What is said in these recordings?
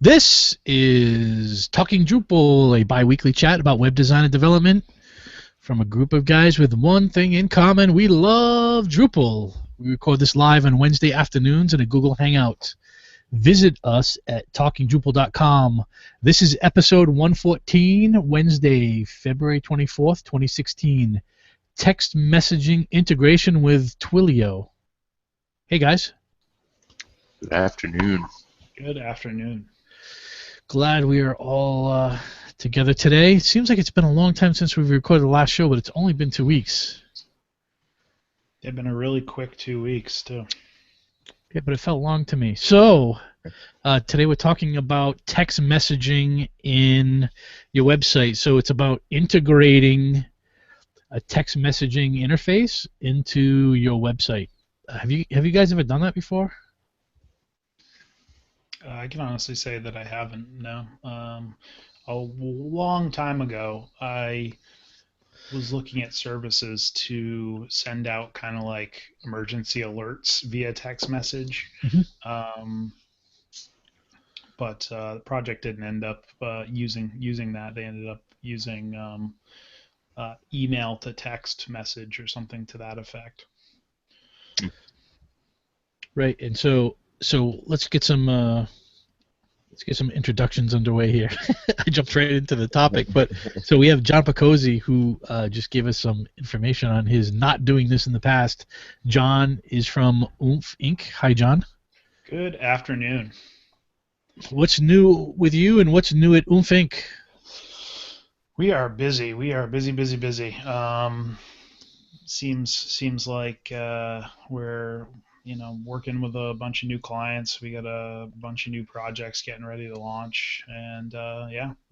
This is Talking Drupal, a bi-weekly chat about web design and development from a group of guys with one thing in common. We love Drupal. We record this live on Wednesday afternoons in a Google Hangout. Visit us at talkingdrupal.com. This is episode 114, Wednesday, February 24th, 2016. Text messaging integration with Twilio. Hey, guys. Good afternoon. Good afternoon. Glad we are all together today. It seems like it's been a long time since we've recorded the last show, but it's only been 2 weeks. It's been a really quick 2 weeks, too. Yeah, but it felt long to me. So, today we're talking about text messaging in your website. So it's about integrating a text messaging interface into your website. Have you guys ever done that before? I can honestly say that I haven't, no. A long time ago, I was looking at services to send out kind of like emergency alerts via text message. Mm-hmm. But the project didn't end up using that. They ended up using email to text message or something to that effect. Right, and so let's get some introductions underway here. I jumped right into the topic, but so we have John Picozzi, who just gave us some information on his not doing this in the past. John is from Oomph Inc. Hi, John. Good afternoon. What's new with you, and what's new at Oomph Inc.? We are busy. We are busy. Seems like we're working with a bunch of new clients. We got a bunch of new projects getting ready to launch, and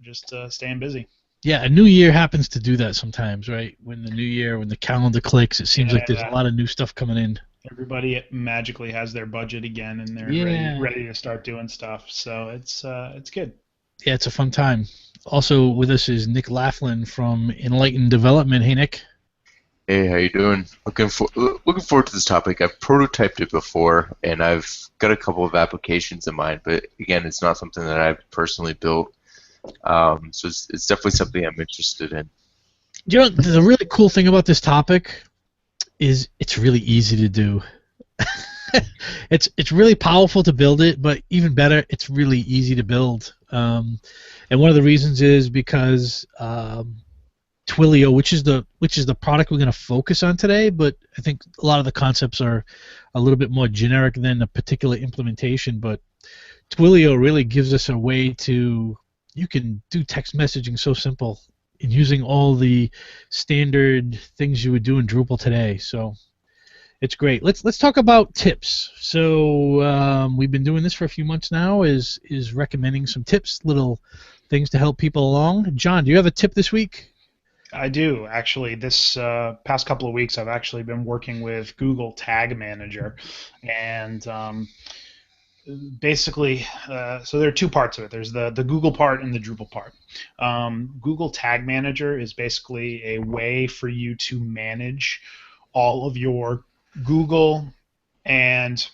just staying busy. Yeah, a new year happens to do that sometimes, right? When the calendar clicks, it seems like there's a lot of new stuff coming in. Everybody magically has their budget again, and they're ready to start doing stuff. So it's good. Yeah, it's a fun time. Also with us is Nick Laughlin from Enlightened Development. Hey, Nick. Hey, how you doing? Looking forward to this topic. I've prototyped it before, and I've got a couple of applications in mind, but again, it's not something that I've personally built. So it's definitely something I'm interested in. You know, the really cool thing about this topic is it's really easy to do. It's really powerful to build it, but even better, it's really easy to build. And one of the reasons is because Twilio, which is the product we're going to focus on today, but I think a lot of the concepts are a little bit more generic than a particular implementation. But Twilio really gives us a way you can do text messaging so simple and using all the standard things you would do in Drupal today. So it's great. Let's talk about tips. So we've been doing this for a few months now. Is recommending some tips, little things to help people along. John, do you have a tip this week? I do, actually. This past couple of weeks, I've actually been working with Google Tag Manager, and basically, so there are two parts of it. There's the Google part and the Drupal part. Google Tag Manager is basically a way for you to manage all of your Google and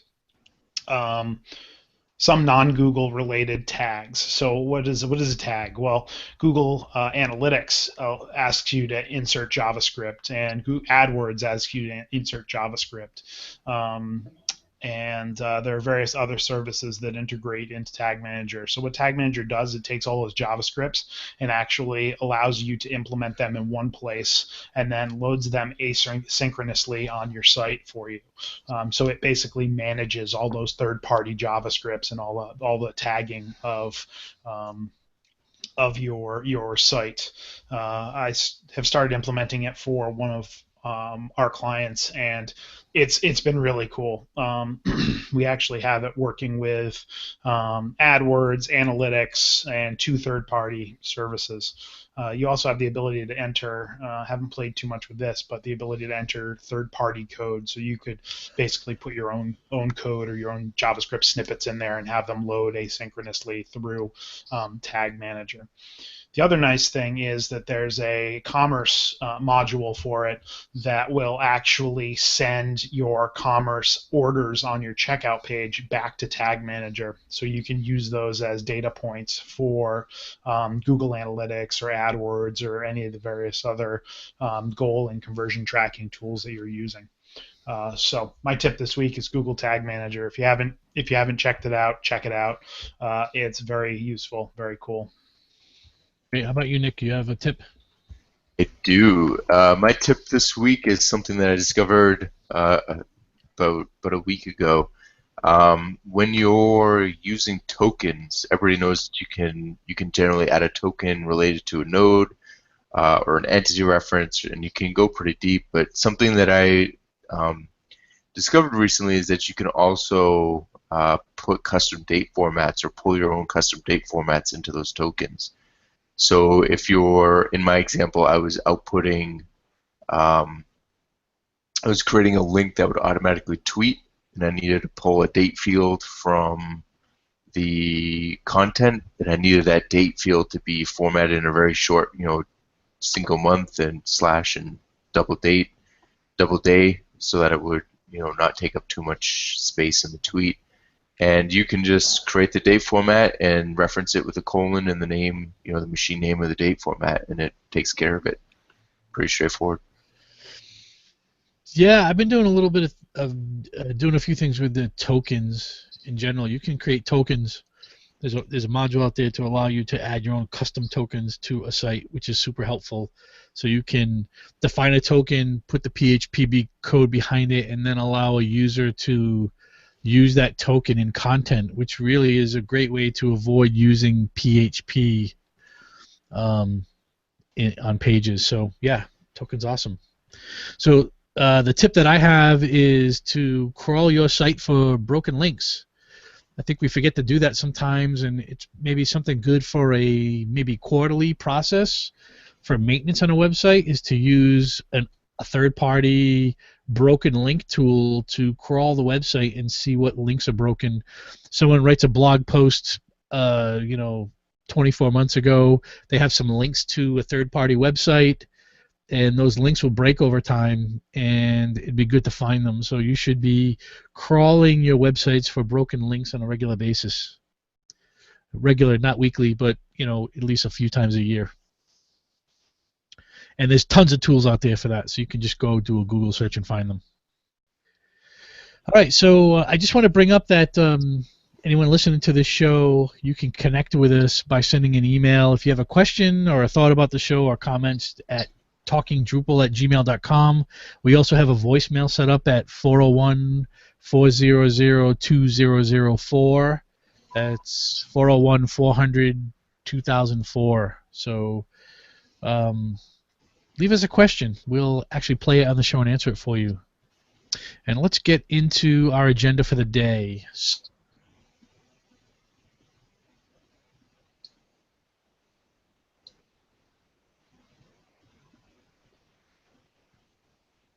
some non-Google related tags. So what is a tag? Well, Google Analytics asks you to insert JavaScript, and AdWords asks you to insert JavaScript. And there are various other services that integrate into Tag Manager. So what Tag Manager does, it takes all those JavaScripts and actually allows you to implement them in one place and then loads them asynchronously on your site for you. So it basically manages all those third-party JavaScripts and all the tagging of your site. I have started implementing it for one of our clients, and it's been really cool. We actually have it working with AdWords, Analytics, and 2 third-party services. You also have the ability to enter, haven't played too much with this, but the ability to enter third-party code. So you could basically put your own code or your own JavaScript snippets in there and have them load asynchronously through Tag Manager. The other nice thing is that there's a commerce module for it that will actually send your commerce orders on your checkout page back to Tag Manager. So you can use those as data points for Google Analytics or AdWords or any of the various other goal and conversion tracking tools that you're using. So my tip this week is Google Tag Manager. If you haven't checked it out, check it out. It's very useful, very cool. Great. How about you, Nick? You have a tip? I do. My tip this week is something that I discovered about a week ago. When you're using tokens, everybody knows that you can generally add a token related to a node or an entity reference, and you can go pretty deep. But something that I discovered recently is that you can also put custom date formats or pull your own custom date formats into those tokens. So if you're, in my example, I was outputting, I was creating a link that would automatically tweet, and I needed to pull a date field from the content, and I needed that date field to be formatted in a very short, single month and slash and double day, so that it would, not take up too much space in the tweet. And you can just create the date format and reference it with a colon and the name, the machine name of the date format, and it takes care of it. Pretty straightforward. Yeah, I've been doing a little bit of doing a few things with the tokens in general. You can create tokens. There's a module out there to allow you to add your own custom tokens to a site, which is super helpful. So you can define a token, put the PHP code behind it, and then allow a user to use that token in content, which really is a great way to avoid using PHP on pages. So yeah, token's awesome. So the tip that I have is to crawl your site for broken links. I think we forget to do that sometimes, and it's maybe something good for a maybe quarterly process for maintenance on a website is to use a third-party broken link tool to crawl the website and see what links are broken. Someone writes a blog post, 24 months ago. They have some links to a third-party website, and those links will break over time, and it'd be good to find them. So you should be crawling your websites for broken links on a regular basis. Regular, not weekly, but at least a few times a year. And there's tons of tools out there for that, so you can just go do a Google search and find them. All right, so I just want to bring up that anyone listening to this show, you can connect with us by sending an email. If you have a question or a thought about the show or comments at TalkingDrupal@gmail.com. We also have a voicemail set up at 401-400-2004. That's 401-400-2004. So leave us a question. We'll actually play it on the show and answer it for you. And let's get into our agenda for the day.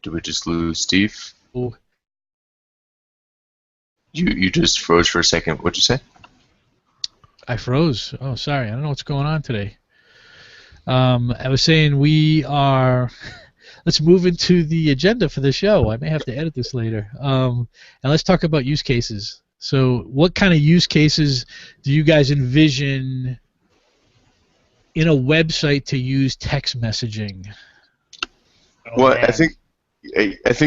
Did we just lose Steve? Oh. You just froze for a second. What'd you say? I froze. Oh, sorry. I don't know what's going on today. I was saying we are. Let's move into the agenda for the show. I may have to edit this later. And let's talk about use cases. So, what kind of use cases do you guys envision in a website to use text messaging? Well, I think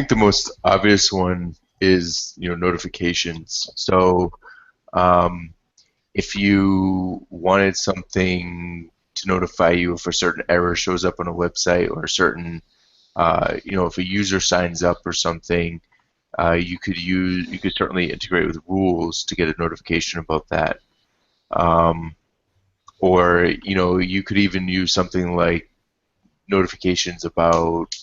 the most obvious one is notifications. So if you wanted something to notify you if a certain error shows up on a website or a certain if a user signs up or something, you could certainly integrate with rules to get a notification about that. Or you could even use something like notifications about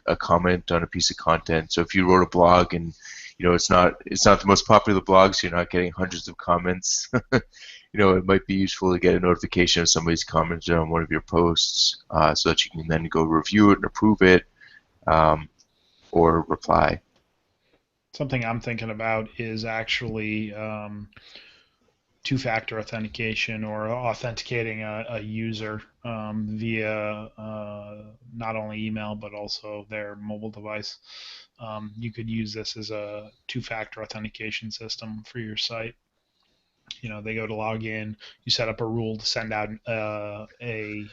a comment on a piece of content. So if you wrote a blog and it's not the most popular blog, so you're not getting hundreds of comments, it might be useful to get a notification if somebody's commented on one of your posts, so that you can then go review it and approve it, or reply. Something I'm thinking about is actually two-factor authentication or authenticating a user via not only email but also their mobile device. you could use this as a two-factor authentication system for your site. They go to log in, you set up a rule to send out a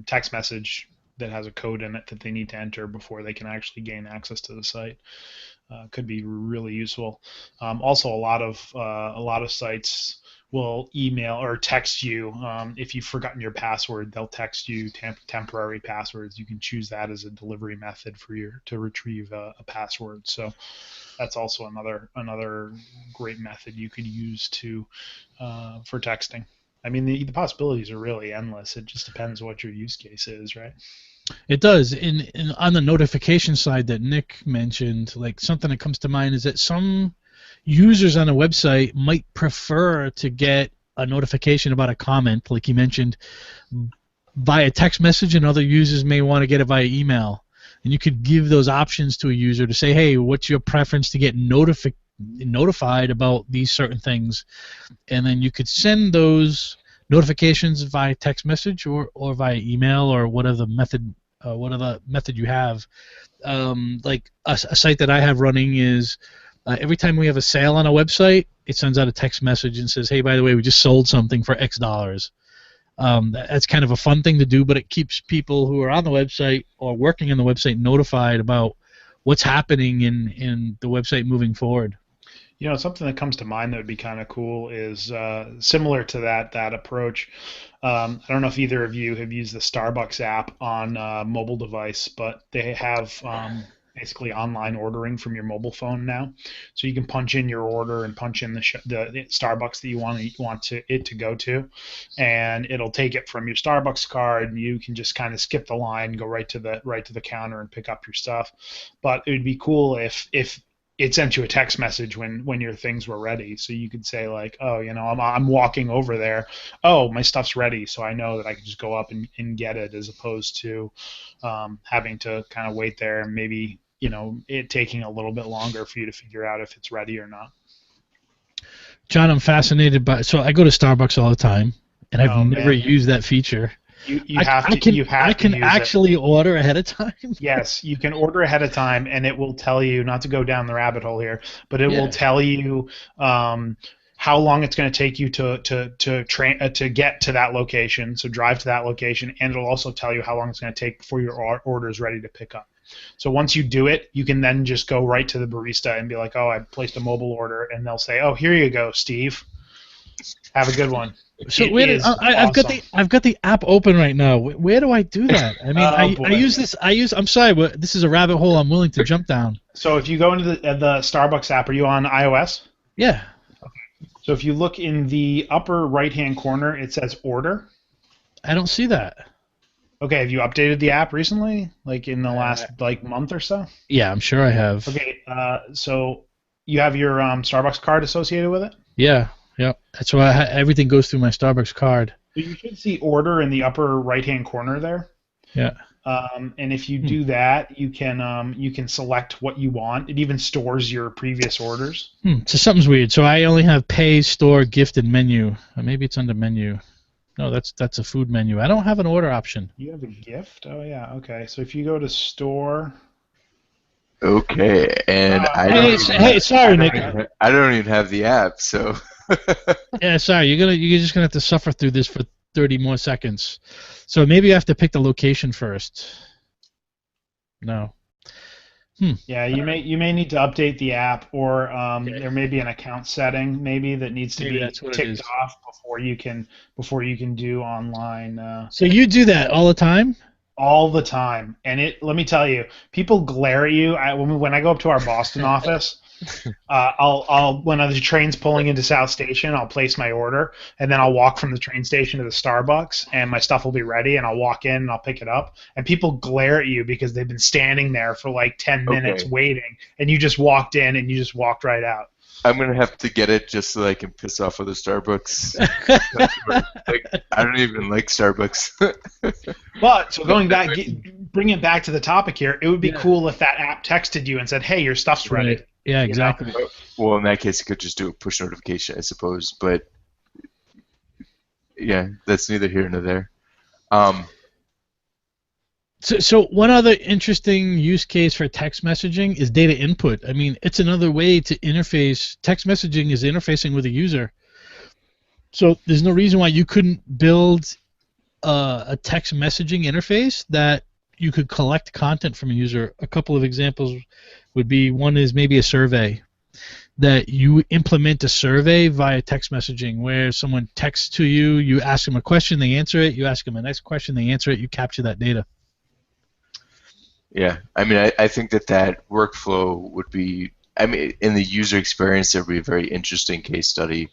text message that has a code in it that they need to enter before they can actually gain access to the site. Could be really useful. Also, a lot of sites will email or text you if you've forgotten your password. They'll text you temporary passwords. You can choose that as a delivery method for to retrieve a password. So that's also another great method you could use for texting. I mean, the possibilities are really endless. It just depends what your use case is, right? It does. On the notification side that Nick mentioned, like something that comes to mind is that some users on a website might prefer to get a notification about a comment, like you mentioned, via text message, and other users may want to get it via email. And you could give those options to a user to say, hey, what's your preference to get notified about these certain things? And then you could send those notifications via text message or via email or whatever method you have. Like a site that I have running is every time we have a sale on a website, it sends out a text message and says, hey, by the way, we just sold something for X dollars. That's kind of a fun thing to do, but it keeps people who are on the website or working on the website notified about what's happening in the website moving forward. Something that comes to mind that would be kind of cool is similar to that approach. I don't know if either of you have used the Starbucks app on a mobile device, but they have basically online ordering from your mobile phone now. So you can punch in your order and punch in the Starbucks that you want it to go to, and it'll take it from your Starbucks card. You can just kind of skip the line, go right to the counter and pick up your stuff. But it would be cool if it sent you a text message when your things were ready, so you could say like, oh, I'm walking over there. Oh, my stuff's ready, so I know that I can just go up and get it, as opposed to having to kind of wait there and maybe it taking a little bit longer for you to figure out if it's ready or not. John, I'm fascinated by. So I go to Starbucks all the time, and I've never used that feature. I can actually order ahead of time. Yes, you can order ahead of time, and it will tell you, not to go down the rabbit hole here, but it will tell you how long it's going to take you to get to that location. So drive to that location, and it'll also tell you how long it's going to take before your order is ready to pick up. So once you do it, you can then just go right to the barista and be like, oh, I placed a mobile order, and they'll say, oh, here you go, Steve. Have a good one. So I've got the app open right now. Where do I do that? I mean, I'm sorry, but this is a rabbit hole I'm willing to jump down. So if you go into the Starbucks app, are you on iOS? Yeah. Okay. So if you look in the upper right-hand corner, it says Order. I don't see that. Okay, have you updated the app recently, like in the last month or so? Yeah, I'm sure I have. Okay, so you have your Starbucks card associated with it? Yeah. Yep. That's why everything goes through my Starbucks card. So you should see Order in the upper right-hand corner there. Yeah. And if you do that, you can select what you want. It even stores your previous orders. So something's weird. So I only have Pay, Store, Gift, and Menu. Or maybe it's under Menu. No, that's a food menu. I don't have an order option. You have a gift? Oh yeah. Okay. So if you go to Store. Okay, and sorry, Nick. I don't even have the app, so. Yeah, sorry. You're just gonna have to suffer through this for 30 more seconds. So maybe you have to pick the location first. No. Yeah, you may need to update the app, or there may be an account setting maybe that needs to be ticked off before you can do online. So you do that all the time? All the time, and let me tell you, people glare at you. When I go up to our Boston office, I'll when the train's pulling into South Station, I'll place my order, and then I'll walk from the train station to the Starbucks, and my stuff will be ready, and I'll walk in and I'll pick it up, and people glare at you because they've been standing there for like 10 minutes waiting, and you just walked in and you just walked right out. I'm gonna have to get it just so I can piss off other Starbucks. I don't even like Starbucks. But so going back, bring it back to the topic here. It would be cool if that app texted you and said, "Hey, your stuff's ready." Right. Yeah, exactly. Well, in that case, it could just do a push notification, I suppose. But yeah, that's neither here nor there. So one other interesting use case for text messaging is data input. I mean, it's another way to interface. Text messaging is interfacing with a user. So there's no reason why you couldn't build a text messaging interface that you could collect content from a user. A couple of examples would be, one is maybe a survey, that you implement a survey via text messaging where someone texts to you, you ask them a question, they answer it, you ask them the next question, they answer it, you capture that data. Yeah, I mean, I think that workflow would be, I mean, in the user experience, it would be a very interesting case study.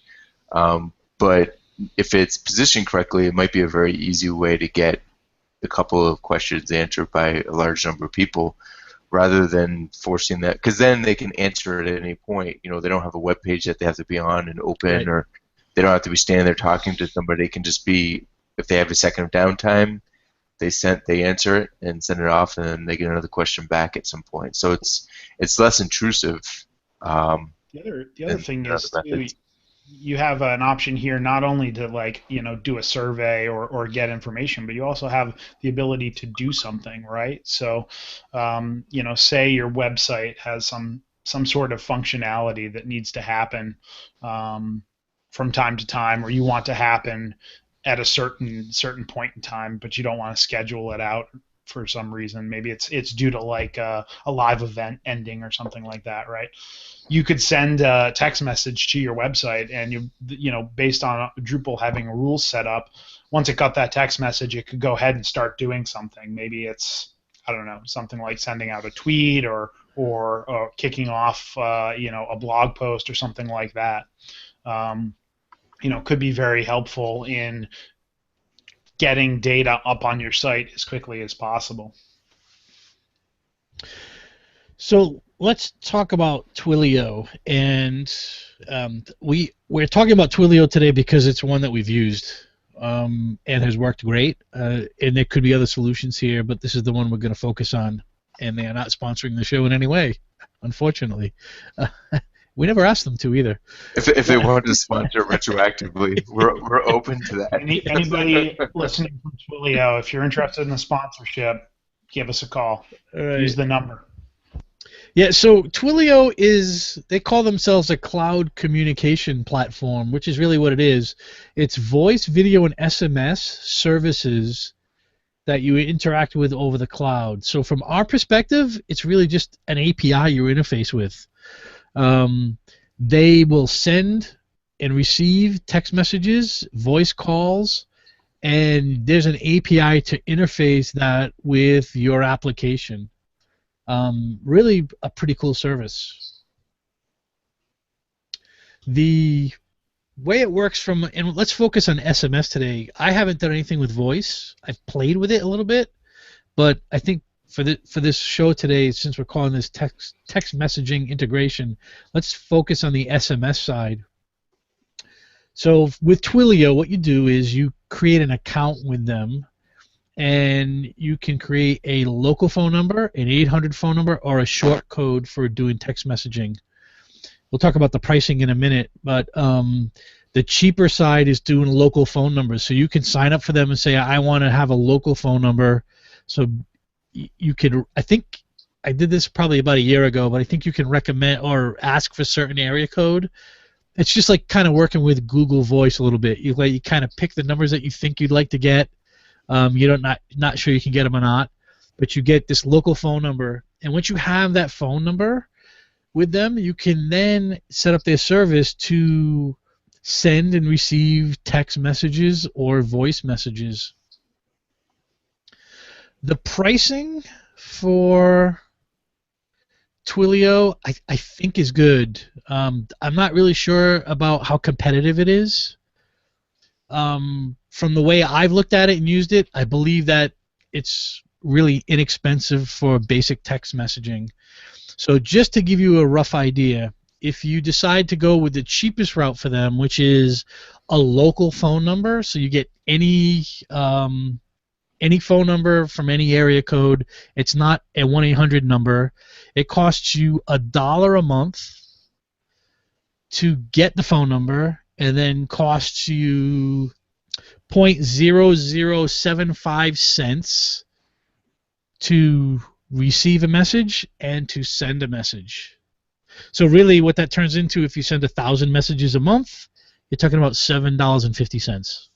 But if it's positioned correctly, it might be a very easy way to get a couple of questions answered by a large number of people, rather than forcing that, because then they can answer it at any point. You know, they don't have a web page that they have to be on and open, Right. or they don't have to be standing there talking to somebody. They can just be, if they have a second of downtime, they answer it and send it off, and then they get another question back at some point. So it's less intrusive. The other thing than is other too, methods. you have an option here not only to, like, do a survey or get information, but you also have the ability to do something, right? So say your website has some sort of functionality that needs to happen from time to time, or you want to happen at a certain point in time, but you don't want to schedule it out for some reason. Maybe it's due to like a live event ending or something like that, right? You could send a text message to your website, and based on Drupal having rules set up, once it got that text message, it could go ahead and start doing something. Maybe it's, I don't know, something like sending out a tweet or kicking off a blog post or something like that. Could be very helpful in getting data up on your site as quickly as possible. So let's talk about Twilio, and we're talking about Twilio today because it's one that we've used and has worked great. And there could be other solutions here, but this is the one we're going to focus on. And they are not sponsoring the show in any way, unfortunately. We never asked them to either. If they wanted to sponsor retroactively, we're open to that. Anybody listening from Twilio, if you're interested in the sponsorship, give us a call. Right. Use the number. Yeah, so Twilio they call themselves a cloud communication platform, which is really what it is. It's voice, video, and SMS services that you interact with over the cloud. So from our perspective, it's really just an API you interface with. They will send and receive text messages, voice calls, and there's an API to interface that with your application. Really a pretty cool service. The way it works and let's focus on SMS today. I haven't done anything with voice. I've played with it a little bit, but I think for this show today, since we're calling this text messaging integration, let's focus on the SMS side. So with Twilio, what you do is you create an account with them, and you can create a local phone number, an 800 phone number, or a short code for doing text messaging. We'll talk about the pricing in a minute, but the cheaper side is doing local phone numbers. So you can sign up for them and say, I want to have a local phone number. So you could, I think I did this probably about a year ago, but I think you can recommend or ask for certain area code. It's just like kind of working with Google Voice a little bit. You kind of pick the numbers that you think you'd like to get. You're not sure you can get them or not, but you get this local phone number, and once you have that phone number with them, you can then set up their service to send and receive text messages or voice messages. The pricing for Twilio, I think, is good. I'm not really sure about how competitive it is. From the way I've looked at it and used it, I believe that it's really inexpensive for basic text messaging. So just to give you a rough idea, if you decide to go with the cheapest route for them, which is a local phone number, so you get any phone number from any area code, it's not a 1-800 number, it costs you $1 a month to get the phone number, and then costs you 0.0075 cents to receive a message and to send a message. So really what that turns into, if you send 1,000 messages a month, you're talking about $7.50.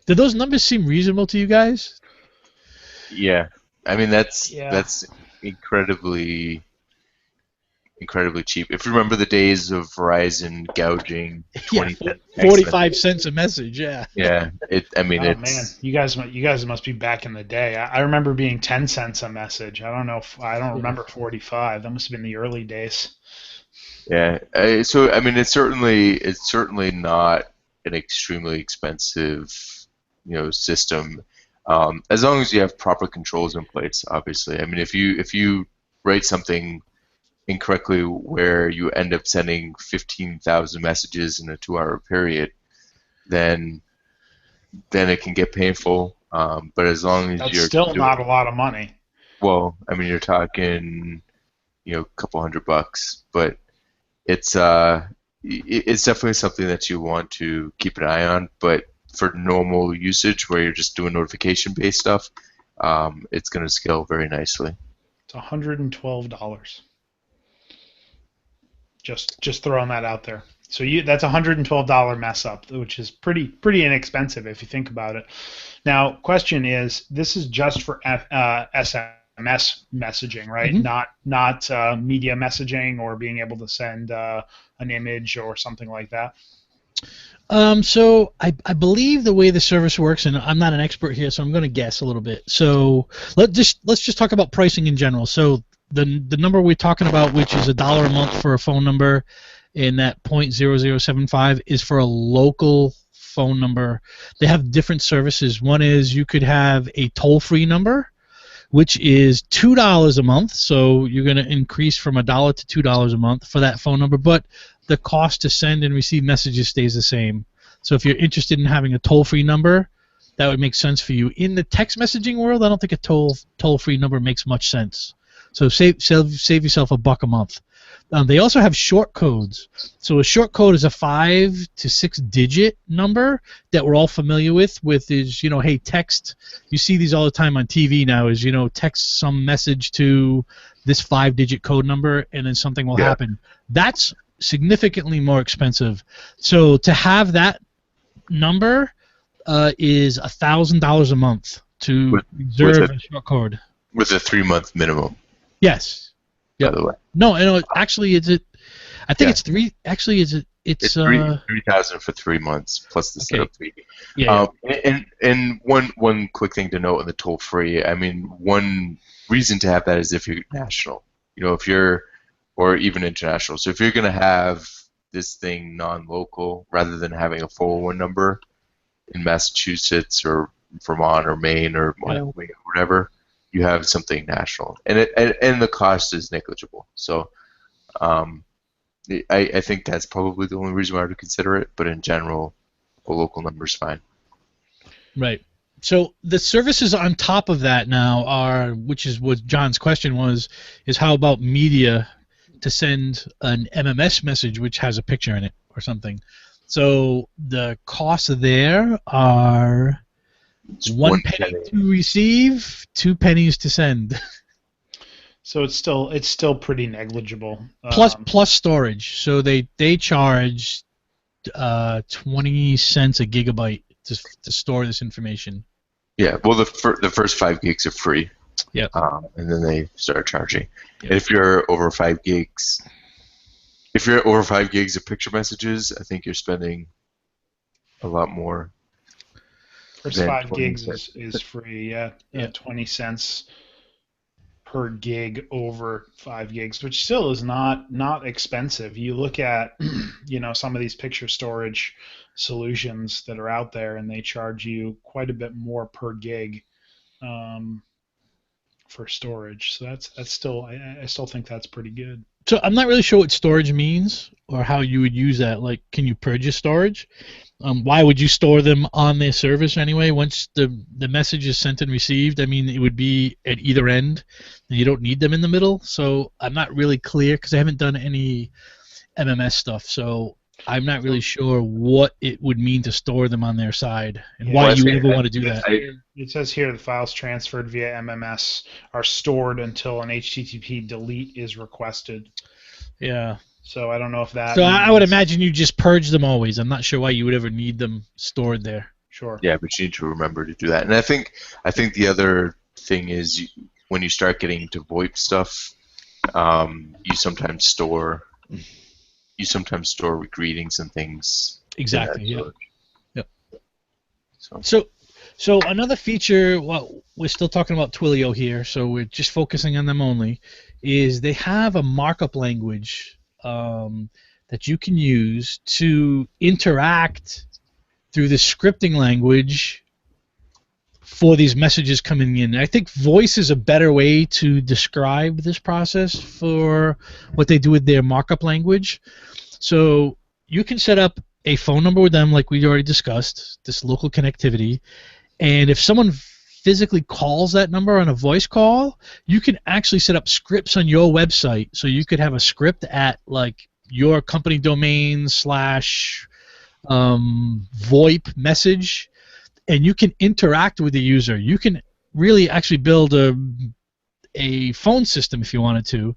Do those numbers seem reasonable to you guys? Yeah, I mean that's Yeah. incredibly cheap. If you remember the days of Verizon gouging Yeah, 20 cents, 45 cents a message, yeah. yeah, I mean Oh man, you guys must be back in the day. I remember being 10 cents a message. I don't remember 45. That must have been the early days. yeah. So I mean, it's certainly not an extremely expensive, system, as long as you have proper controls in place. Obviously, I mean, if you write something incorrectly where you end up sending 15,000 messages in a 2-hour period, then it can get painful. But as long as That's you're still doing, not a lot of money. well, I mean, you're talking, a couple $100, but it's it's definitely something that you want to keep an eye on. But for normal usage, where you're just doing notification-based stuff, it's going to scale very nicely. It's $112. Just throwing that out there. So that's $112 mess up, which is pretty inexpensive if you think about it. Now, question is, this is just for SMS messaging, right? Mhm. Not media messaging or being able to send an image or something like that. So I believe the way the service works, and I'm not an expert here, so I'm going to guess a little bit. So let's just talk about pricing in general. So the number we're talking about, which is $1 a month for a phone number, and that 0.0075 is for a local phone number. They have different services. One is you could have a toll-free number, which is $2 a month. So you're going to increase from $1 to $2 a month for that phone number, but the cost to send and receive messages stays the same. So if you're interested in having a toll-free number, that would make sense for you. In the text messaging world, I don't think a toll-free number makes much sense. So save yourself $1 a month. They also have short codes. So a short code is a 5 to 6 digit number that we're all familiar with is, hey, text. You see these all the time on TV now is, text some message to this 5-digit code number and then something will happen. That's significantly more expensive. So to have that number is $1,000 a month to reserve a short code. With a 3-month minimum. Yes. By the way. No. Actually, is it? I think it's three. Actually, is it? It's 3,000 for 3 months plus the setup fee. Yeah. And one quick thing to note on the toll free. I mean, one reason to have that is if you're national. If you're, or even international. So if you're going to have this thing non-local, rather than having a 401 number in Massachusetts or Vermont or Maine or whatever, you have something national, and the cost is negligible. So, I think that's probably the only reason why I would consider it. But in general, a local number is fine. Right. So the services on top of that now are, which is what John's question was, is how about media to send an MMS message which has a picture in it or something. So the costs there are one penny to receive, 2 pennies to send. So it's still pretty negligible. Plus storage. So they charge 20 cents a gigabyte to store this information. Yeah. Well, the first 5 gigs are free. Yep. And then they start charging. Yep. And if you're over 5 gigs, of picture messages, I think you're spending a lot more. First 5 gigs is free. Yeah. 20 cents per gig over 5 gigs, which still is not expensive. You look at some of these picture storage solutions that are out there, and they charge you quite a bit more per gig for storage. So that's still, I still think that's pretty good. So I'm not really sure what storage means or how you would use that. Like, can you purge your storage? Why would you store them on their service anyway? Once the message is sent and received, I mean, it would be at either end, and you don't need them in the middle. So I'm not really clear because I haven't done any MMS stuff. So I'm not really sure what it would mean to store them on their side and Yeah. why Well, you would ever want to do that. It says here the files transferred via MMS are stored until an HTTP delete is requested. Yeah. So I don't know if that So I would means- imagine you just purge them always. I'm not sure why you would ever need them stored there. Sure. Yeah, but you need to remember to do that. And I think the other thing is when you start getting into VoIP stuff, you sometimes store greetings and things. Exactly. Yeah. Yep. So So another feature, well, we're still talking about Twilio here, so we're just focusing on them only, is they have a markup language that you can use to interact through the scripting language for these messages coming in. I think voice is a better way to describe this process for what they do with their markup language. So you can set up a phone number with them like we already discussed, this local connectivity, and if someone physically calls that number on a voice call, you can actually set up scripts on your website. So you could have a script at like your company domain / VoIP message, and you can interact with the user. You can really actually build a phone system if you wanted to,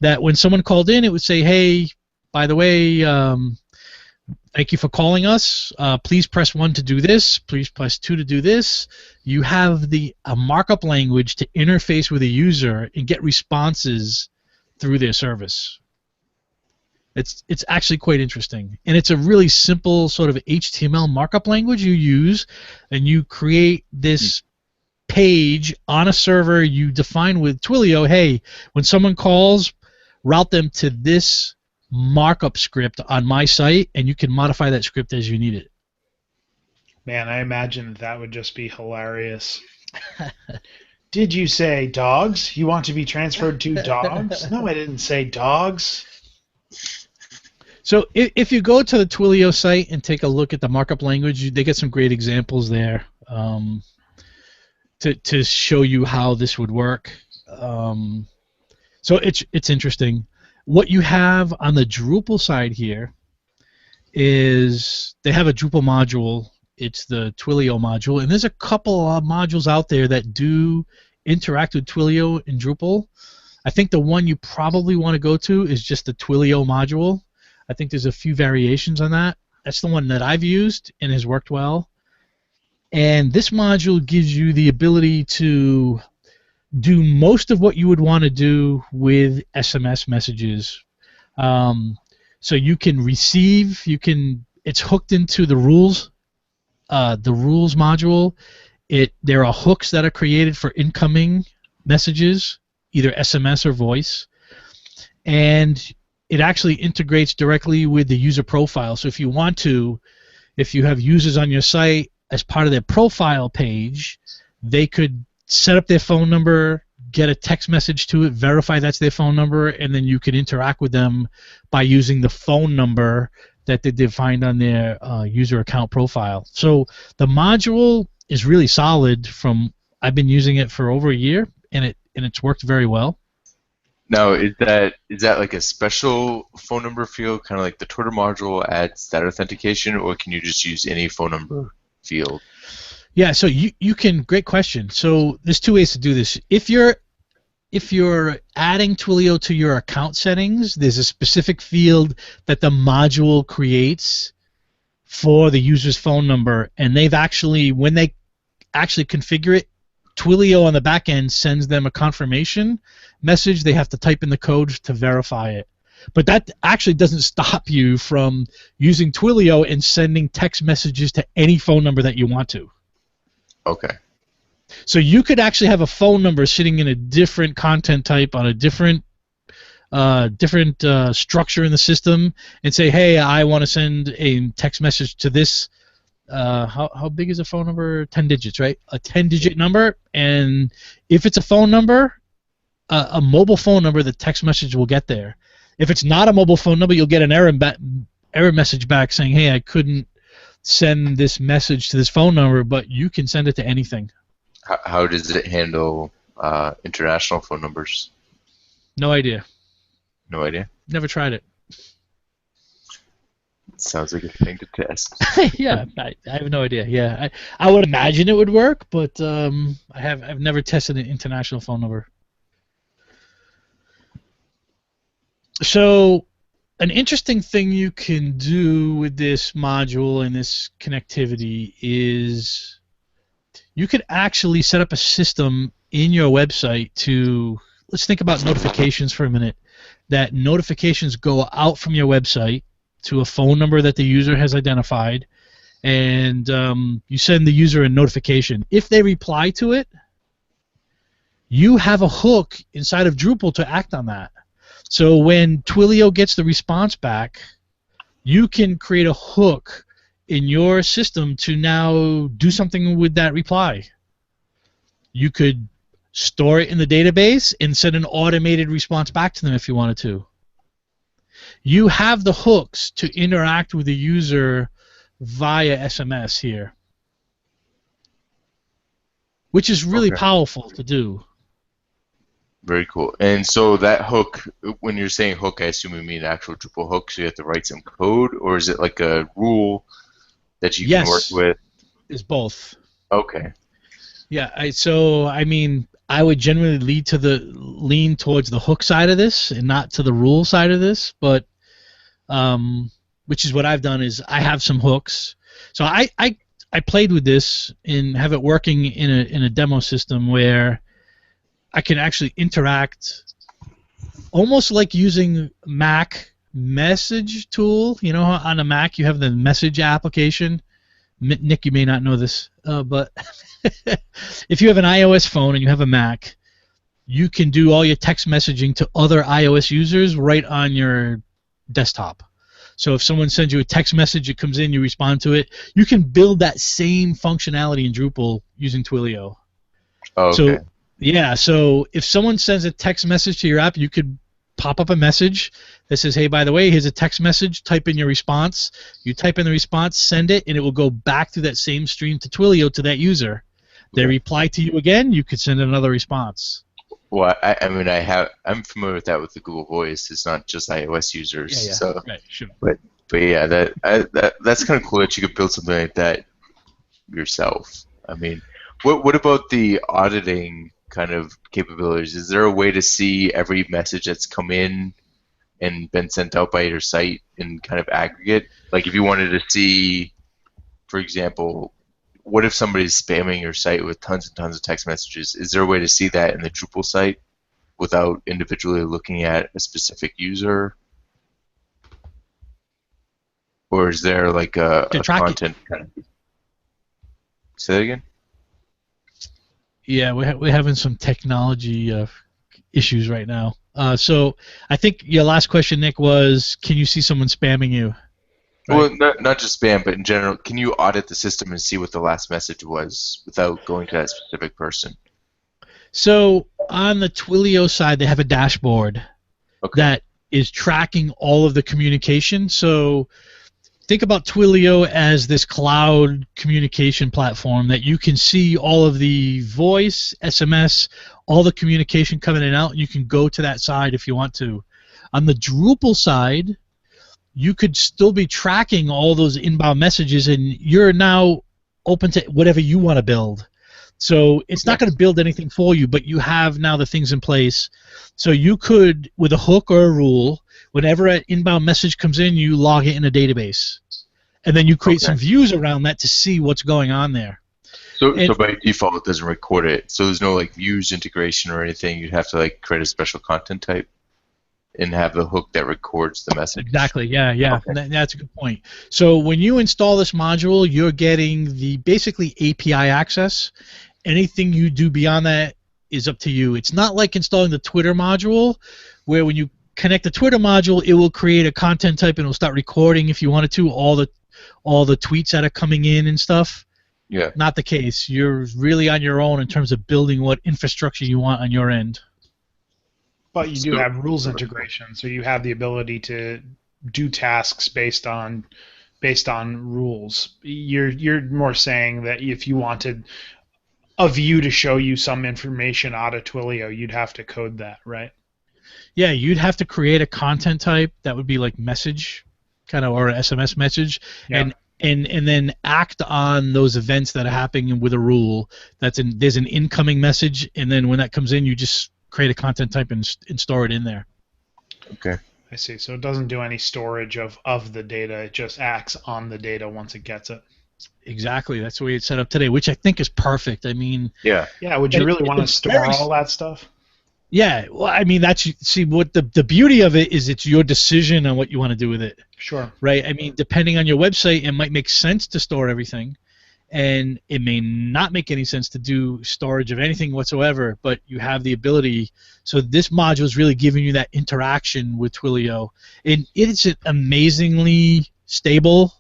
that when someone called in, it would say, hey, by the way, thank you for calling us. Please press 1 to do this. Please press 2 to do this. You have a markup language to interface with a user and get responses through their service. It's actually quite interesting, and it's a really simple sort of HTML markup language you use, and you create this page on a server you define with Twilio. Hey, when someone calls, route them to this markup script on my site, and you can modify that script as you need it. Man, I imagine that would just be hilarious. Did you say dogs? You want to be transferred to dogs? No, I didn't say dogs. So if you go to the Twilio site and take a look at the markup language, they get some great examples there to show you how this would work. So it's interesting. What you have on the Drupal side here is they have a Drupal module. It's the Twilio module, and there's a couple of modules out there that do interact with Twilio and Drupal. I think the one you probably want to go to is just the Twilio module. I think there's a few variations on that. That's the one that I've used and has worked well. And this module gives you the ability to do most of what you would want to do with SMS messages. So you can receive, it's hooked into the rules module. There are hooks that are created for incoming messages, either SMS or voice, and it actually integrates directly with the user profile. So if you want to, if you have users on your site as part of their profile page, they could set up their phone number, get a text message to it, verify that's their phone number, and then you could interact with them by using the phone number that they defined on their user account profile. So the module is really solid. I've been using it for over a year, and it's worked very well. now, is that like a special phone number field, kind of like the Twitter module adds that authentication, or can you just use any phone number field? Yeah, so you can. Great question. So there's two ways to do this. If you're adding Twilio to your account settings, there's a specific field that the module creates for the user's phone number, and when they actually configure it, Twilio on the back end sends them a confirmation message. They have to type in the code to verify it. But that actually doesn't stop you from using Twilio and sending text messages to any phone number that you want to. Okay. So you could actually have a phone number sitting in a different content type on a different structure in the system and say, hey, I want to send a text message to this. How big is a phone number? 10 digits, right? A 10-digit number. And if it's a phone number, a mobile phone number, the text message will get there. If it's not a mobile phone number, you'll get an error message back saying, hey, I couldn't send this message to this phone number, but you can send it to anything. How does it handle international phone numbers? No idea. No idea. Never tried it. Sounds like a thing to test. Yeah, I have no idea. Yeah, I would imagine it would work, but I've never tested an international phone number. So an interesting thing you can do with this module and this connectivity is you could actually set up a system in your website to, let's think about notifications for a minute, that notifications go out from your website to a phone number that the user has identified, and you send the user a notification. If they reply to it, you have a hook inside of Drupal to act on that. So when Twilio gets the response back, you can create a hook in your system to now do something with that reply. You could store it in the database and send an automated response back to them if you wanted to. You have the hooks to interact with the user via SMS here, which is really powerful to do. Very cool. And so that hook, when you're saying hook, I assume you mean actual Drupal hook, so you have to write some code, or is it like a rule that you can work with? It's both. Okay. Yeah. I would generally lean towards the hook side of this and not to the rule side of this, but which is what I've done is I have some hooks. So I played with this and have it working in a demo system where I can actually interact almost like using Mac message tool. You know, on a Mac you have the message application. Nick, you may not know this, but if you have an iOS phone and you have a Mac, you can do all your text messaging to other iOS users right on your desktop. So if someone sends you a text message, it comes in, you respond to it. You can build that same functionality in Drupal using Twilio. Okay. So yeah, so if someone sends a text message to your app, you could pop up a message that says, hey, by the way, here's a text message, type in your response. You type in the response, send it, and it will go back through that same stream to Twilio to that user. They reply to you again, you could send another response. Well, I'm familiar with that with the Google Voice. It's not just iOS users. Yeah. So, right, sure. But yeah, that's kind of cool that you could build something like that yourself. I mean, what about the auditing kind of capabilities? Is there a way to see every message that's come in and been sent out by your site in kind of aggregate? Like if you wanted to see, for example, what if somebody's spamming your site with tons and tons of text messages? Is there a way to see that in the Drupal site without individually looking at a specific user? Or is there like a content kind of... Say that again? Yeah, we're having some technology issues right now. So I think your last question, Nick, was can you see someone spamming you? Right? Well, not just spam, but in general, can you audit the system and see what the last message was without going to that specific person? So on the Twilio side, they have a dashboard that is tracking all of the communication. So think about Twilio as this cloud communication platform that you can see all of the voice, SMS, all the communication coming in and out. You can go to that side if you want to. On the Drupal side, you could still be tracking all those inbound messages, and you're now open to whatever you want to build. So it's not going to build anything for you, but you have now the things in place. So you could, with a hook or a rule, whenever an inbound message comes in, you log it in a database. And then you create some views around that to see what's going on there. So by default, it doesn't record it. So there's no like views integration or anything. You'd have to like create a special content type and have the hook that records the message. Exactly. Yeah. Okay. That's a good point. So when you install this module, you're getting the basically API access. Anything you do beyond that is up to you. It's not like installing the Twitter module, where when you connect the Twitter module, it will create a content type and it'll start recording if you wanted to all the tweets that are coming in and stuff. Yeah. Not the case. You're really on your own in terms of building what infrastructure you want on your end. But you do have rules integration, so you have the ability to do tasks based on rules. You're more saying that if you wanted a view to show you some information out of Twilio, you'd have to code that, right? Yeah, you'd have to create a content type that would be like message, kind of, or SMS message, Yeah. and then act on those events that are happening with a rule. There's an incoming message, and then when that comes in, you just create a content type and store it in there. Okay. I see. So it doesn't do any storage of the data. It just acts on the data once it gets it. Exactly. That's the way it's set up today, which I think is perfect. I mean, Yeah. Yeah. Would you really want to store all that stuff? Yeah. Well, I mean, see what the beauty of it is. It's your decision on what you want to do with it. Sure. Right. I mean, depending on your website, it might make sense to store everything, and it may not make any sense to do storage of anything whatsoever. But you have the ability. So this module is really giving you that interaction with Twilio, and it's amazingly stable.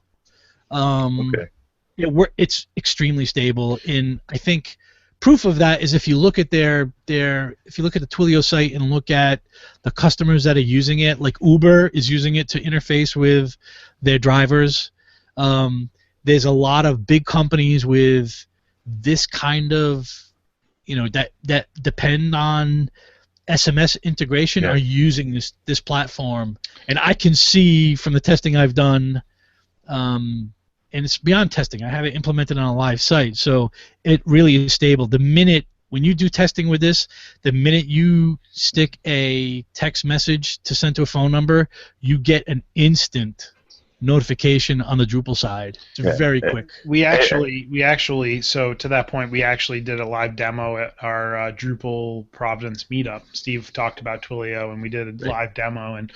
Okay. It's extremely stable, and I think proof of that is if you look at if you look at the Twilio site and look at the customers that are using it, like Uber is using it to interface with their drivers. There's a lot of big companies with this kind of, that depend on SMS integration are using this platform, and I can see from the testing I've done. And it's beyond testing. I have it implemented on a live site, so it really is stable. When you do testing with this, the minute you stick a text message to send to a phone number, you get an instant notification on the Drupal side. It's very quick. We actually, so to that point, we actually did a live demo at our Drupal Providence meetup. Steve talked about Twilio, and we did a live demo, and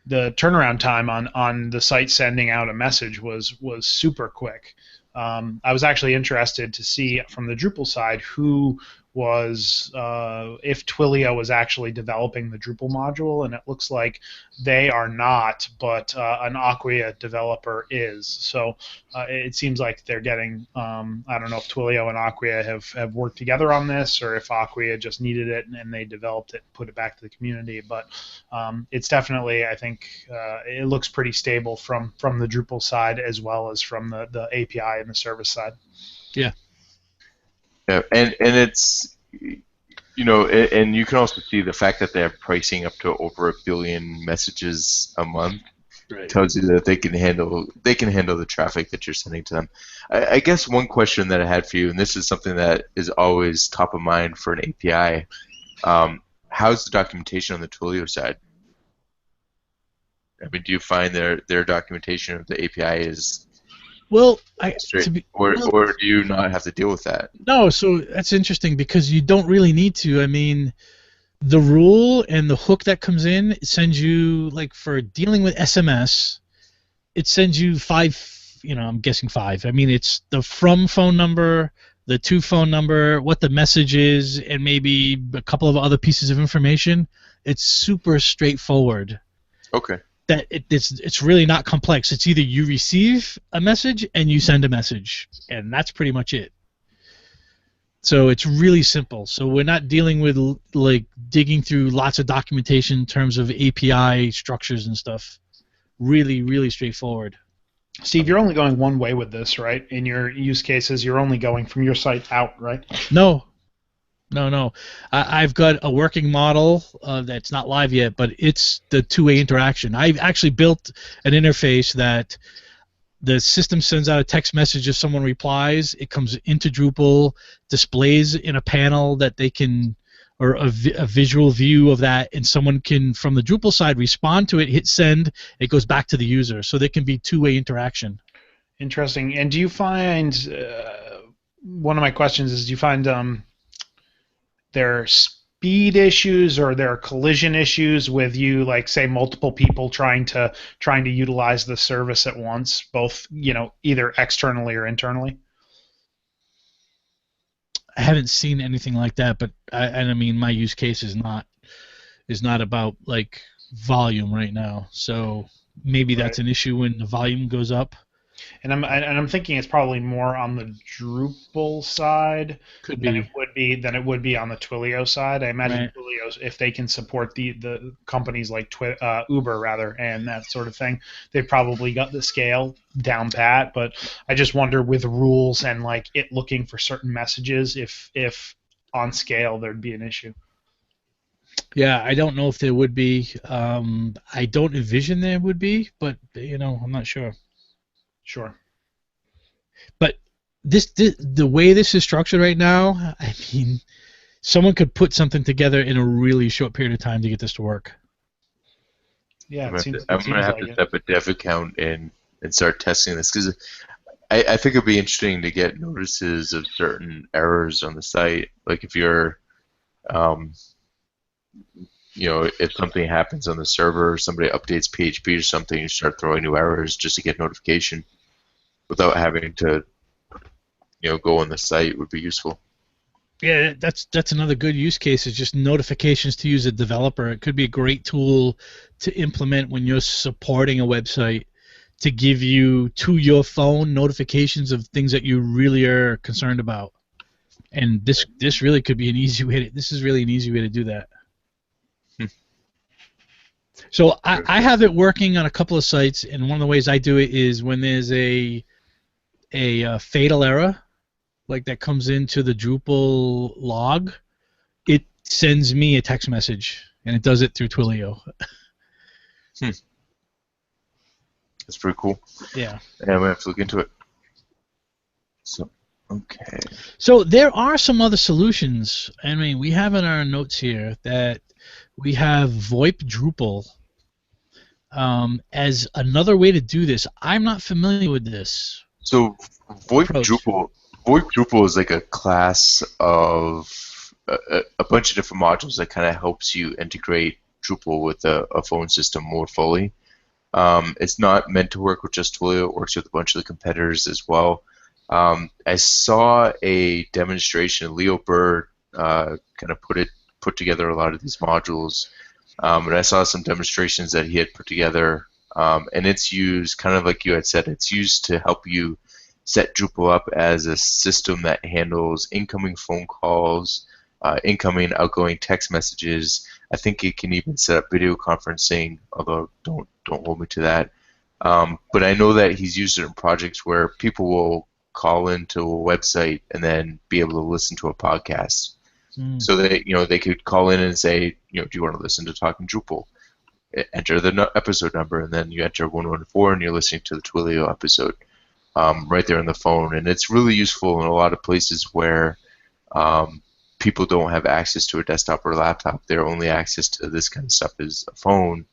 the turnaround time on the site sending out a message was super quick. I was actually interested to see from the Drupal side who was if Twilio was actually developing the Drupal module, and it looks like they are not, but an Acquia developer is. So it seems like they're getting, I don't know if Twilio and Acquia have worked together on this, or if Acquia just needed it and they developed it and put it back to the community. But it's definitely, I think, it looks pretty stable from the Drupal side as well as from the API and the service side. Yeah. Yeah, and it's, and you can also see the fact that they're pricing up to over 1 billion messages a month. Right. Tells you that they can handle the traffic that you're sending to them. I guess one question that I had for you, and this is something that is always top of mind for an API, how's the documentation on the Twilio side? I mean, do you find their documentation of the API is or do you not have to deal with that? No, so that's interesting because you don't really need to. I mean, the rule and the hook that comes in, it sends you, like, for dealing with SMS, it sends you 5, I'm guessing 5. I mean, it's the from phone number, the to phone number, what the message is, and maybe a couple of other pieces of information. It's super straightforward. Okay. That it's really not complex. It's either you receive a message and you send a message, and that's pretty much it. So it's really simple. So we're not dealing with, like, digging through lots of documentation in terms of API structures and stuff. Really, really straightforward. Steve, you're only going one way with this, right? In your use cases, you're only going from your site out, right? No. I've got a working model that's not live yet, but it's the two-way interaction. I've actually built an interface that the system sends out a text message if someone replies. It comes into Drupal, displays in a panel that they can, or a visual view of that, and someone can, from the Drupal side, respond to it, hit send, it goes back to the user. So there can be two-way interaction. Interesting. And do you find, one of my questions is, do you find there are speed issues or there are collision issues with you, like, say, multiple people trying to utilize the service at once, both, either externally or internally? I haven't seen anything like that, but I mean, my use case is not about, like, volume right now. So maybe that's an issue when the volume goes up. And I'm thinking it's probably more on the Drupal side than it would be on the Twilio side. I imagine Twilio, if they can support the companies like Uber rather, and that sort of thing, they've probably got the scale down pat. But I just wonder, with rules and, like, it looking for certain messages, if on scale there'd be an issue. Yeah, I don't know if there would be. I don't envision there would be, but I'm not sure. Sure. But the way this is structured right now, I mean, someone could put something together in a really short period of time to get this to work. Yeah, I'm it gonna seems have like to it. set up a dev account and start testing this because I think it'd be interesting to get notices of certain errors on the site. Like if you're, um, if something happens on the server, or somebody updates PHP or something, you start throwing new errors just to get notification without having to, go on the site would be useful. Yeah, that's another good use case, is just notifications to use a developer. It could be a great tool to implement when you're supporting a website, to give you to your phone notifications of things that you really are concerned about. And this really could be an easy way to this is really an easy way to do that. Hmm. So I have it working on a couple of sites, and one of the ways I do it is when there's a fatal error like that comes into the Drupal log, it sends me a text message, and it does it through Twilio. That's pretty cool. Yeah. And I'm gonna have to look into it. So, okay. So there are some other solutions. I mean, we have in our notes here that we have Voip Drupal as another way to do this. I'm not familiar with this So VoIP approach. Drupal, VoIP Drupal is like a class of a bunch of different modules that kind of helps you integrate Drupal with a phone system more fully. It's not meant to work with just Twilio. It works with a bunch of the competitors as well. I saw a demonstration. Leo Bird kind of put together a lot of these modules, and I saw some demonstrations that he had put together. And it's used, kind of like you had said, it's used to help you set Drupal up as a system that handles incoming phone calls, incoming, outgoing text messages. I think it can even set up video conferencing, although don't hold me to that. But I know that he's used it in projects where people will call into a website and then be able to listen to a podcast. So they could call in and say, do you want to listen to Talking Drupal? Enter the episode number, and then you enter 114, and you're listening to the Twilio episode right there on the phone. And it's really useful in a lot of places where people don't have access to a desktop or a laptop. Their only access to this kind of stuff is a phone,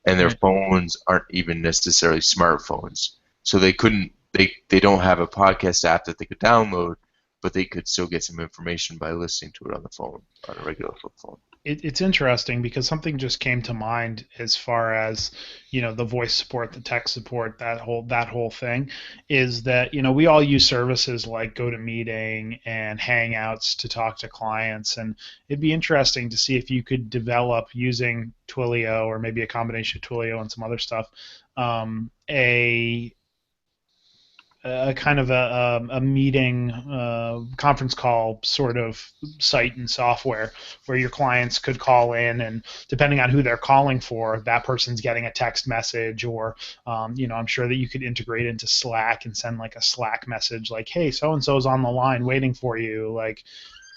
and their phones aren't even necessarily smartphones. So they don't have a podcast app that they could download, but they could still get some information by listening to it on the phone, on a regular flip phone. It's interesting because something just came to mind as far as the voice support, the text support, that whole thing, is that we all use services like GoToMeeting and Hangouts to talk to clients, and it'd be interesting to see if you could develop using Twilio or maybe a combination of Twilio and some other stuff, a kind of a meeting conference call sort of site and software where your clients could call in, and depending on who they're calling for, that person's getting a text message, or I'm sure that you could integrate into Slack and send like a Slack message like, hey, so and so's on the line waiting for you, like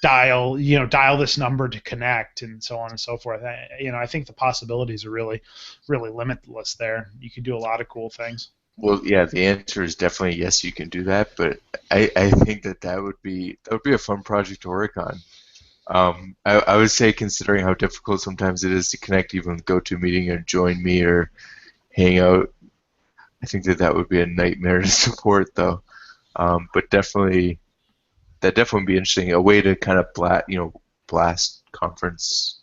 dial this number to connect, and so on and so forth. I think the possibilities are really limitless there. You could do a lot of cool things. Well, yeah, the answer is definitely yes, you can do that, but I think that would be a fun project to work on. I would say, considering how difficult sometimes it is to connect even with GoToMeeting or Join Me or Hangout, I think that would be a nightmare to support, though. But definitely, that definitely would be interesting. A way to kind of blast conference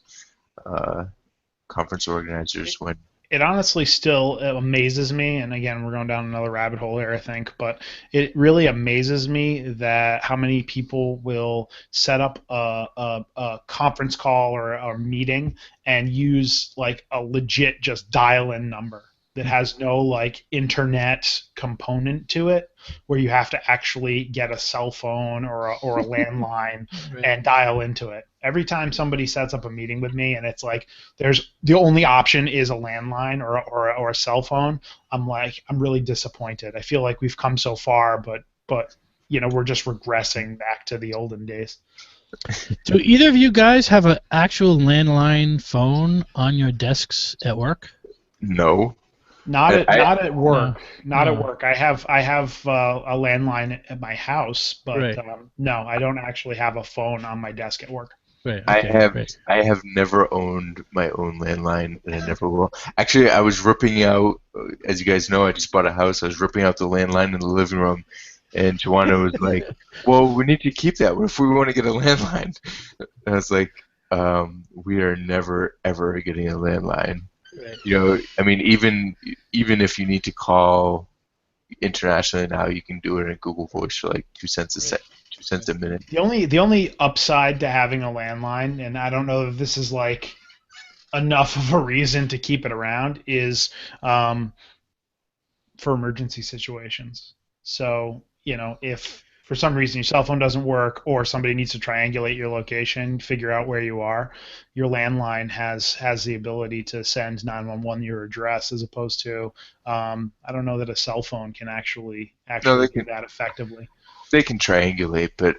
organizers when. It honestly still amazes me, and again, we're going down another rabbit hole here, I think, but it really amazes me that how many people will set up a conference call or a meeting and use like a legit just dial-in number that has no like internet component to it, where you have to actually get a cell phone or a landline and dial into it. Every time somebody sets up a meeting with me and it's like there's the only option is a landline or a cell phone, I'm really disappointed. I feel like we've come so far, but we're just regressing back to the olden days. Do either of you guys have an actual landline phone on your desks at work? No. Not at I not at work. Not at No. work. I have a landline at my house, but Right. no, I don't actually have a phone on my desk at work. Right. I Okay. have Great. I have never owned my own landline, and I never will. Actually, I was ripping out, as you guys know, I just bought a house. I was ripping out the landline in the living room, and Joanna was like, "Well, we need to keep that. What if we want to get a landline?" And I was like, "We are never ever getting a landline." Right. You know, I mean, even if you need to call internationally now, you can do it in Google Voice for like 2 cents a sec, 2 cents a minute. The only upside to having a landline, and I don't know if this is like enough of a reason to keep it around, is for emergency situations. So, if for some reason your cell phone doesn't work or somebody needs to triangulate your location, figure out where you are, your landline has the ability to send 911 your address, as opposed to I don't know that a cell phone can actually No, do that effectively. they can triangulate, but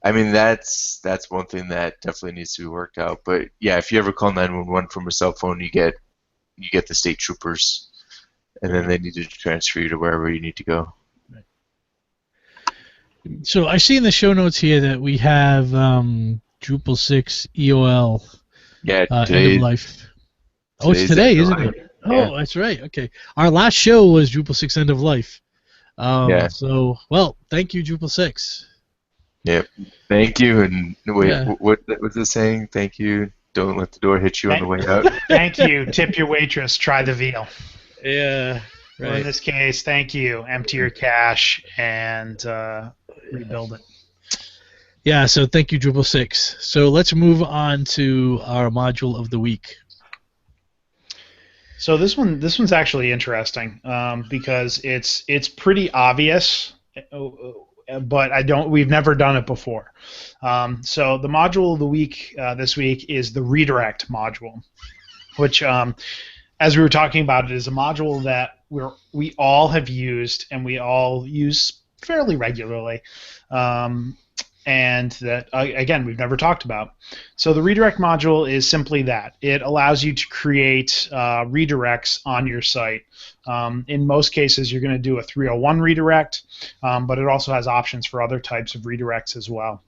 that's one thing that definitely needs to be worked out. But yeah, if you ever call 911 from a cell phone, you get the state troopers, and then they need to transfer you to wherever you need to go. So I see in the show notes here that we have Drupal 6 EOL Yeah, end of life. Oh, it's today's today, end of isn't life. it? Yeah. Oh, that's right. Okay. Our last show was Drupal 6 end of life. Yeah. So, well, thank you, Drupal 6. Yep. Thank you. And wait, Yeah. what was it saying? Thank you. Don't let the door hit you on the way out. Thank you. Tip your waitress. Try the veal. Yeah. Or in this case, thank you. Empty your cache and rebuild it. Yeah, so thank you, Drupal 6. So let's move on to our module of the week. So this one's actually interesting because it's pretty obvious, but we've never done it before. So the module of the week this week is the redirect module, which, as we were talking about, it is a module that we all have used and we all use fairly regularly. And that, again, we've never talked about. So the redirect module is simply that. It allows you to create redirects on your site. In most cases, you're going to do a 301 redirect, but it also has options for other types of redirects as well.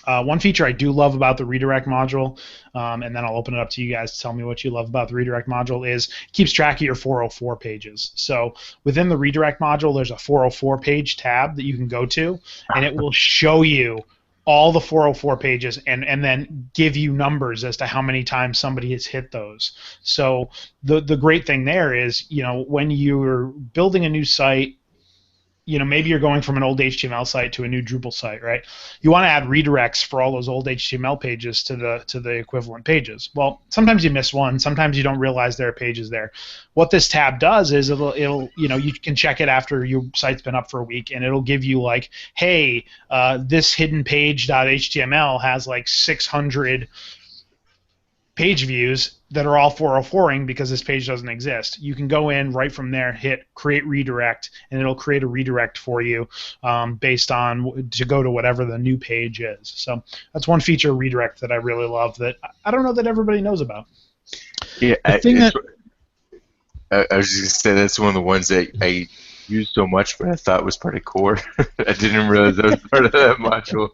One feature I do love about the redirect module, and then I'll open it up to you guys to tell me what you love about the redirect module, is it keeps track of your 404 pages. So within the redirect module, there's a 404 page tab that you can go to, and it will show you all the 404 pages and then give you numbers as to how many times somebody has hit those. So the great thing there is, when you're building a new site, maybe you're going from an old HTML site to a new Drupal site, right? You want to add redirects for all those old HTML pages to the equivalent pages. Well, sometimes you miss one. Sometimes you don't realize there are pages there. What this tab does is it'll you can check it after your site's been up for a week, and it'll give you like, hey, this hidden page.html has like 600 page views that are all 404ing because this page doesn't exist. You can go in right from there, hit create redirect, and it'll create a redirect for you based on to go to whatever the new page is. So that's one feature of redirect that I really love that I don't know that everybody knows about. Yeah, The thing that I was just gonna say that's one of the ones that I used so much, but I thought was part of core. I didn't realize that was part of that module.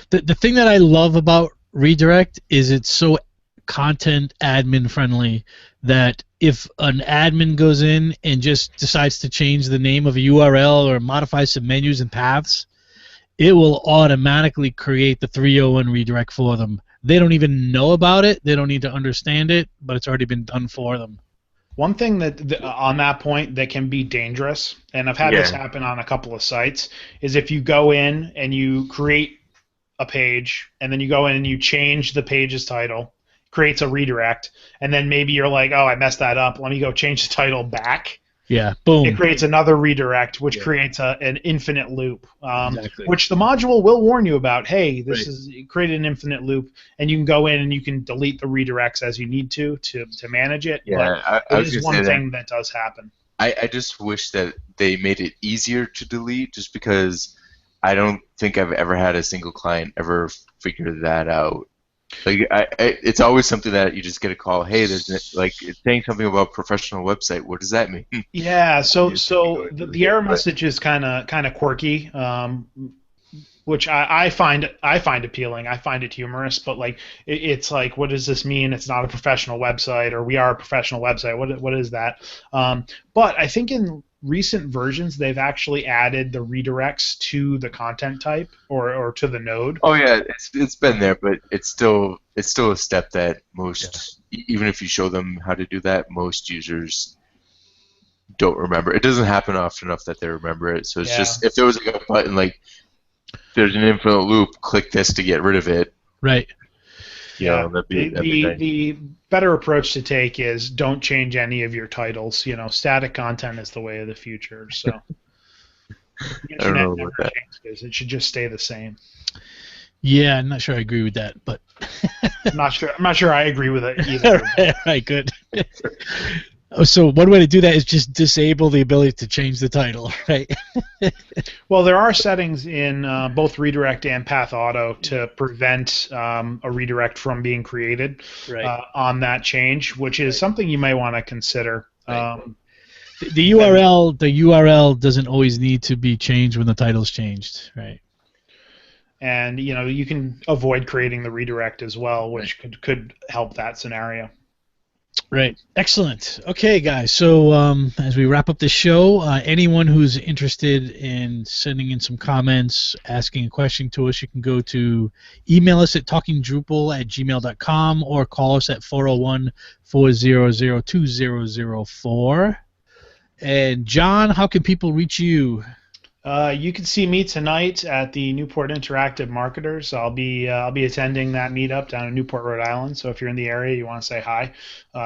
the thing that I love about redirect is it's so content admin friendly that if an admin goes in and just decides to change the name of a URL or modify some menus and paths, it will automatically create the 301 redirect for them. They don't even know about it. They don't need to understand it, but it's already been done for them. One thing that on that point that can be dangerous, and I've had this happen on a couple of sites, is if you go in and you create a page and then you go in and you change the page's title, creates a redirect, and then maybe you're like, oh, I messed that up, let me go change the title back. Yeah, boom. It creates another redirect, which creates an infinite loop, Exactly. which the module will warn you about. Hey, this is created an infinite loop, and you can go in and you can delete the redirects as you need to manage it. Yeah, but it is one thing that does happen. I just wish that they made it easier to delete, just because I don't think I've ever had a single client ever figure that out. Like, it's always something that you just get a call. Hey, like it's saying something about professional website. What does that mean? Yeah, so You just go so into the it, error but message is kind of quirky, which I find appealing. I find it humorous, but like it's like, what does this mean? It's not a professional website, or we are a professional website. What is that? But I think in recent versions they've actually added the redirects to the content type or to the node. oh yeah, it's been there, but it's still a step that most even if you show them how to do that, most users don't remember. It doesn't happen often enough that they remember it. So it's Yeah. just if there was like a button like there's an infinite loop, click this to get rid of it. Right. Yeah, That'd be nice. the better approach to take is don't change any of your titles. Static content is the way of the future. So the I don't internet know never about that. changes. It should just stay the same. Yeah, I'm not sure I agree with that, but I'm not sure I agree with it either. right, good. So one way to do that is just disable the ability to change the title, right? Well, there are settings in both redirect and path auto to prevent a redirect from being created on that change, which is something you may want to consider. Right. The URL doesn't always need to be changed when the title's changed, right? And you can avoid creating the redirect as well, which could help that scenario. Right. Excellent. Okay, guys. So as we wrap up this show, anyone who's interested in sending in some comments, asking a question to us, you can go to email us at talkingdrupal@gmail.com or call us at 401-400-2004. And John, how can people reach you? You can see me tonight at the Newport Interactive Marketers. I'll be attending that meetup down in Newport, Rhode Island. So if you're in the area, you want to say hi,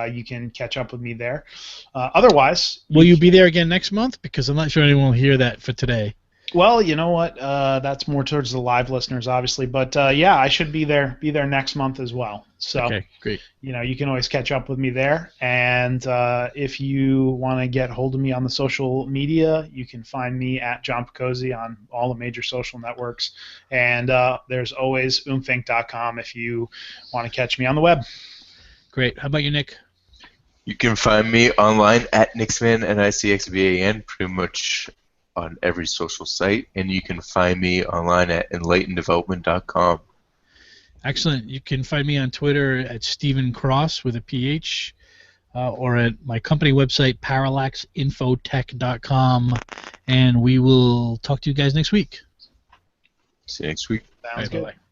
you can catch up with me there. Otherwise, will you be there again next month? Because I'm not sure anyone will hear that for today. Well, you know what? That's more towards the live listeners, obviously. But yeah, I should be there next month as well. So okay, great. You can always catch up with me there. And if you want to get hold of me on the social media, you can find me at John Picozzi on all the major social networks. And there's always umthink.com if you want to catch me on the web. Great. How about you, Nick? You can find me online at Nixman, Nicxvan, pretty much on every social site, and you can find me online at enlightendevelopment.com. Excellent. You can find me on Twitter at Stephen Cross with a PH, or at my company website, parallaxinfotech.com, and we will talk to you guys next week. See you next week. Sounds good. Bye-bye.